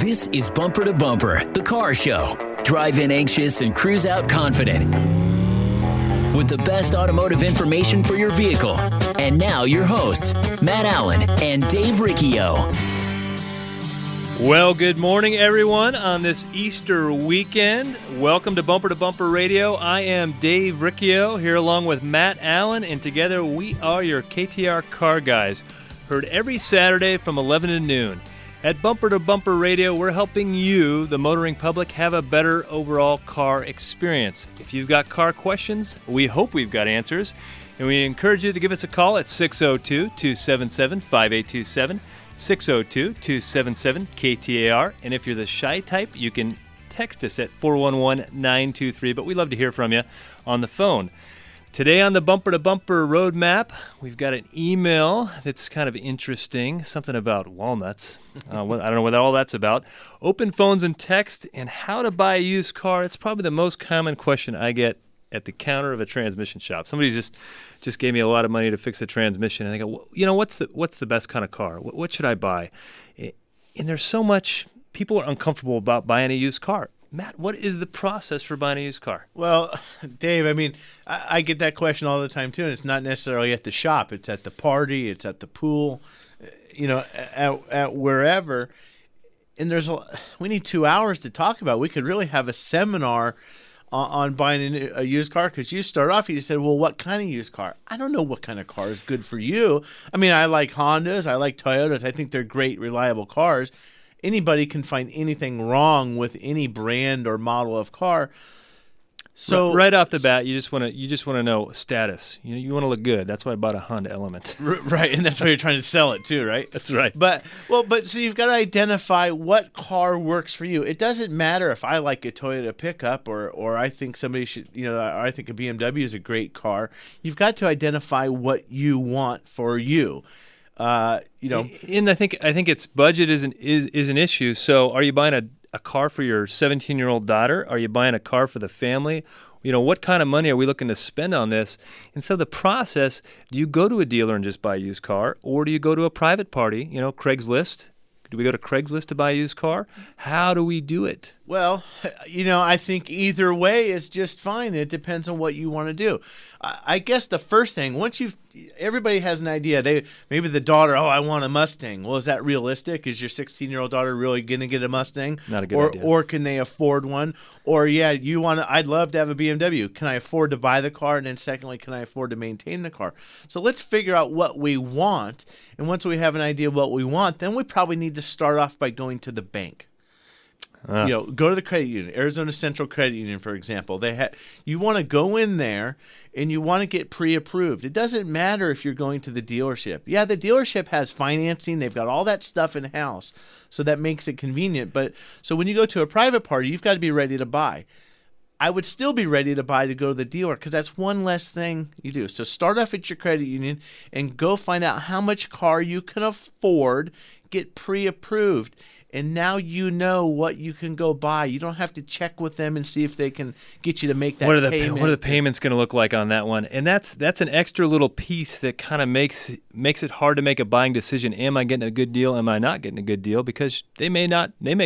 This is Bumper to Bumper, the car show. Drive in anxious and cruise out confident. With the best automotive information for your vehicle. And now your hosts, Matt Allen and Dave Riccio. Well, good morning, everyone, on this Easter weekend. Welcome to Bumper Radio. I am Dave Riccio, here along with Matt Allen, and together we are your KTR car guys. Heard every Saturday from 11 to noon. At Bumper to Bumper Radio, we're helping you, the motoring public, have a better overall car experience. If you've got car questions, we hope we've got answers. And we encourage you to give us a call at 602-277-5827, 602-277-KTAR. And if you're the shy type, you can text us at 411-923. But we love to hear from you on the phone. Today on the Bumper to Bumper Roadmap, we've got an email that's kind of interesting, something about walnuts. I don't know what all that's about. Open phones and text, and how to buy a used car. It's probably the most common question I get at the counter of a transmission shop. Somebody just gave me a lot of money to fix a transmission, and I go, what's the best kind of car? What should I buy? And there's so much, people are uncomfortable about buying a used car. Matt, what is the process for buying a used car? Well, Dave, I get that question all the time, too, and it's not necessarily at the shop. It's at the party. It's at the pool, at wherever. And we need 2 hours to talk about it. We could really have a seminar on buying a used car, because you start off, you said, well, what kind of used car? I don't know what kind of car is good for you. I like Hondas. I like Toyotas. I think they're great, reliable cars. Anybody can find anything wrong with any brand or model of car. So right off the bat, you just want to know status. You want to look good. That's why I bought a Honda Element. Right, and that's why you're trying to sell it too, right? That's right. But so you've got to identify what car works for you. It doesn't matter if I like a Toyota pickup or I think somebody should, I think a BMW is a great car. You've got to identify what you want for you. And I think it's budget is an issue. So are you buying a car for your 17-year-old daughter? Are you buying a car for the family? What kind of money are we looking to spend on this? And so the process, do you go to a dealer and just buy a used car, or do you go to a private party, Craigslist? Do we go to Craigslist to buy a used car? How do we do it? Well, I think either way is just fine. It depends on what you want to do. I guess the first thing, everybody has an idea. Maybe the daughter, I want a Mustang. Well, is that realistic? Is your 16-year-old daughter really going to get a Mustang? Not a good idea. Or can they afford one? Or I'd love to have a BMW. Can I afford to buy the car? And then secondly, can I afford to maintain the car? So let's figure out what we want. And once we have an idea of what we want, then we probably need to start off by going to the bank. Go to the credit union, Arizona Central Credit Union, for example. You want to go in there and you want to get pre-approved. It doesn't matter if you're going to the dealership. Yeah, the dealership has financing. They've got all that stuff in-house, so that makes it convenient. So when you go to a private party, you've got to be ready to buy. I would still be ready to buy to go to the dealer, because that's one less thing you do. So start off at your credit union and go find out how much car you can afford, get pre-approved. And now you know what you can go buy. You don't have to check with them and see if they can get you to make that payment. What are the payments going to look like on that one? And that's an extra little piece that kind of makes it hard to make a buying decision. Am I getting a good deal? Am I not getting a good deal? Because they may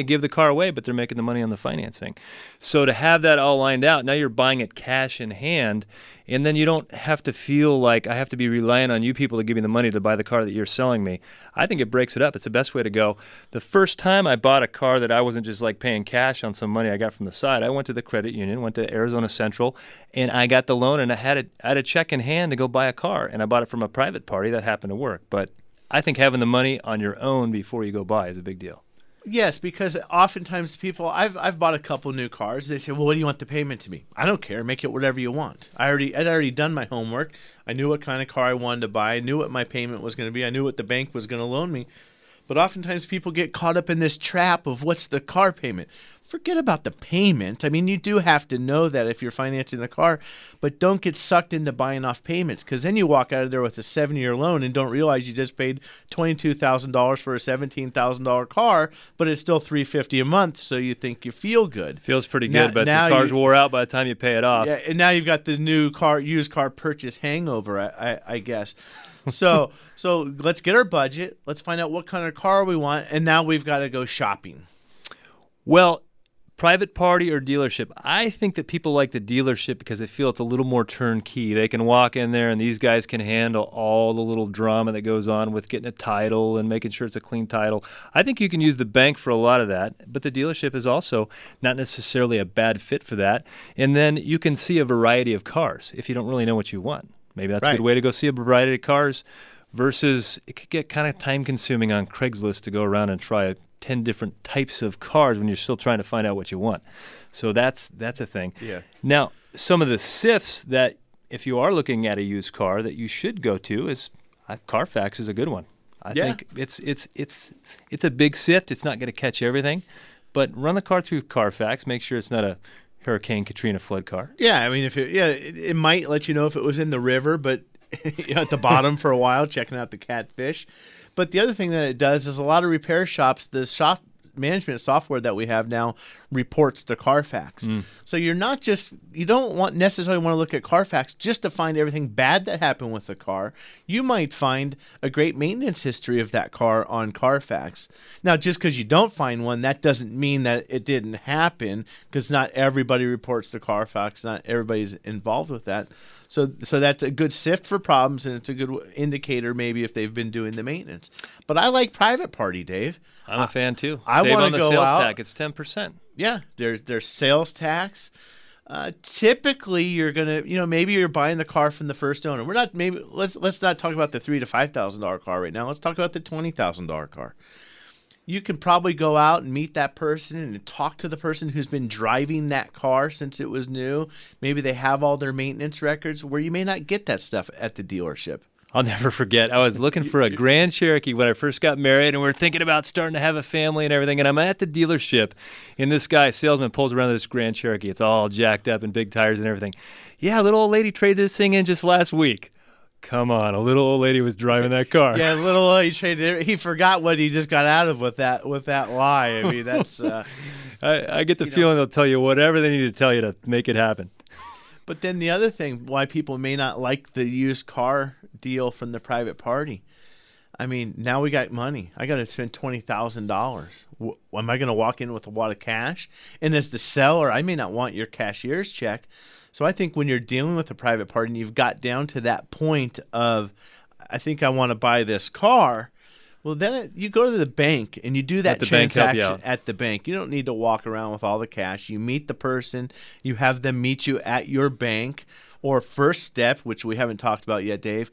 give the car away, but they're making the money on the financing. So to have that all lined out, now you're buying it cash in hand, and then you don't have to feel like I have to be relying on you people to give me the money to buy the car that you're selling me. I think it breaks it up. It's the best way to go. The first time I bought a car that I wasn't just like paying cash on some money I got from the side, I went to the credit union, went to Arizona Central, and I got the loan, and I had a check in hand to go buy a car, and I bought it from a private party that happened to work. But I think having the money on your own before you go buy is a big deal. Yes, because oftentimes people, I've bought a couple new cars. They say, well, what do you want the payment to be? I don't care. Make it whatever you want. I'd already done my homework. I knew what kind of car I wanted to buy. I knew what my payment was going to be. I knew what the bank was going to loan me. But oftentimes people get caught up in this trap of what's the car payment. Forget about the payment. You do have to know that if you're financing the car, but don't get sucked into buying off payments, because then you walk out of there with a 7-year loan and don't realize you just paid $22,000 for a $17,000 car, but it's still $350 a month, so you think you feel good. Feels pretty good, but the car's wore out by the time you pay it off. Yeah, and now you've got the used car purchase hangover, I guess. So let's get our budget. Let's find out what kind of car we want, and now we've got to go shopping. Well, private party or dealership? I think that people like the dealership because they feel it's a little more turnkey. They can walk in there and these guys can handle all the little drama that goes on with getting a title and making sure it's a clean title. I think you can use the bank for a lot of that, but the dealership is also not necessarily a bad fit for that. And then you can see a variety of cars if you don't really know what you want. Maybe that's a good way to go see a variety of cars versus it could get kind of time consuming on Craigslist to go around and try 10 different types of cars when you're still trying to find out what you want. So that's a thing. Yeah. Now, some of the SIFs that if you are looking at a used car that you should go to is Carfax is a good one. I think it's a big sift. It's not going to catch everything, but run the car through Carfax. Make sure it's not a Hurricane Katrina flood car. Yeah, I mean, it might let you know if it was in the river, but at the bottom for a while, checking out the catfish. But the other thing that it does is a lot of repair shops, the shop management software that we have now reports to Carfax. So you don't necessarily want to look at Carfax just to find everything bad that happened with the car. You might find a great maintenance history of that car on Carfax. Now, just because you don't find one, that doesn't mean that it didn't happen, because not everybody reports to Carfax. Not everybody's involved with that. So that's a good sift for problems, and it's a good indicator maybe if they've been doing the maintenance. But I like private party, Dave. I'm a fan too. I Save want on to the go sales out. tax. It's 10%. Yeah, there's sales tax. Typically, you're gonna, maybe you're buying the car from the first owner. Let's not talk about the $3,000 to $5,000 car right now. Let's talk about the $20,000 car. You can probably go out and meet that person and talk to the person who's been driving that car since it was new. Maybe they have all their maintenance records, where you may not get that stuff at the dealership. I'll never forget. I was looking for a Grand Cherokee when I first got married, and we were thinking about starting to have a family and everything. And I'm at the dealership, and this guy, salesman, pulls around this Grand Cherokee. It's all jacked up and big tires and everything. Yeah, a little old lady traded this thing in just last week. Come on, a little old lady was driving that car. Yeah, little old lady traded it. He forgot what he just got out of with that lie. I mean, that's. I get the feeling they'll tell you whatever they need to tell you to make it happen. But then the other thing why people may not like the used car deal from the private party, I mean, now we got money. I got to spend $20,000. Am I going to walk in with a wad of cash? And as the seller, I may not want your cashier's check. So I think when you're dealing with a private party and you've got down to that point of, I think I want to buy this car, well, then you go to the bank and you do that transaction at the bank. You don't need to walk around with all the cash. You meet the person. You have them meet you at your bank. Or first step, which we haven't talked about yet, Dave,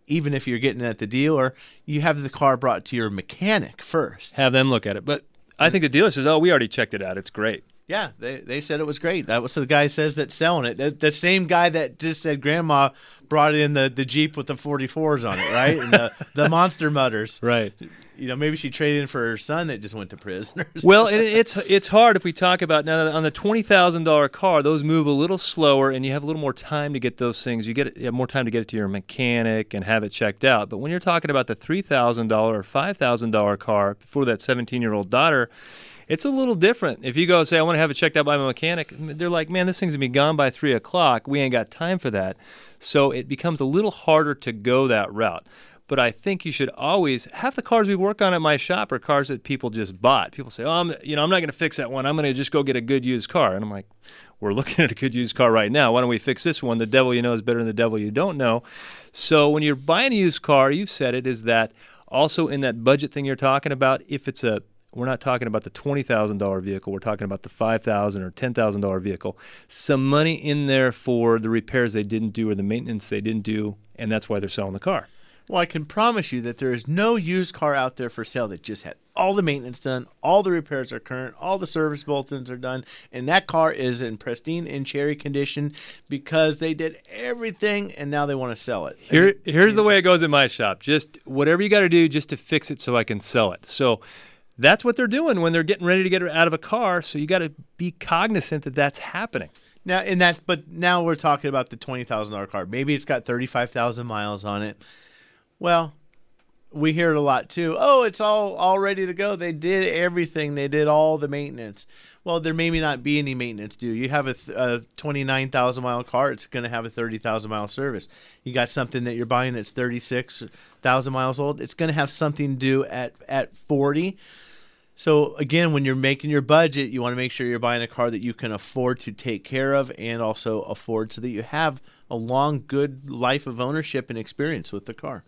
even if you're getting it at the dealer, you have the car brought to your mechanic first. Have them look at it. But I think the dealer says, we already checked it out. It's great. Yeah, they said it was great. That was the guy says that's selling it. The same guy that just said Grandma brought in the Jeep with the 44s on it, right? And the Monster Mutters. Right. Maybe she traded in for her son that just went to prison. Well, it's hard if we talk about now on the $20,000 car, those move a little slower and you have a little more time to get those things. You have more time to get it to your mechanic and have it checked out. But when you're talking about the $3,000 or $5,000 car for that 17-year-old daughter, it's a little different. If you go say, I want to have it checked out by my mechanic, they're like, man, this thing's going to be gone by 3 o'clock. We ain't got time for that. So it becomes a little harder to go that route. But I think you should always, half the cars we work on at my shop are cars that people just bought. People say, I'm not going to fix that one. I'm going to just go get a good used car. And I'm like, we're looking at a good used car right now. Why don't we fix this one? The devil you know is better than the devil you don't know. So when you're buying a used car, you've said it, is that also in that budget thing you're talking about, we're not talking about the $20,000 vehicle. We're talking about the $5,000 or $10,000 vehicle. Some money in there for the repairs they didn't do or the maintenance they didn't do, and that's why they're selling the car. Well, I can promise you that there is no used car out there for sale that just had all the maintenance done, all the repairs are current, all the service bulletins are done, and that car is in pristine and cherry condition because they did everything and now they want to sell it. Here's the way it goes in my shop. Just whatever you got to do just to fix it so I can sell it. So that's what they're doing when they're getting ready to get it out of a car. So you got to be cognizant that that's happening. But now we're talking about the $20,000 car. Maybe it's got 35,000 miles on it. Well, we hear it a lot too. Oh, it's all ready to go. They did everything. They did all the maintenance. Well, there may not be any maintenance due. You have a 29,000 mile car. It's going to have a 30,000 mile service. You got something that you're buying that's 36,000 miles old. It's going to have something due at 40. So again, when you're making your budget, you want to make sure you're buying a car that you can afford to take care of and also afford so that you have a long, good life of ownership and experience with the car.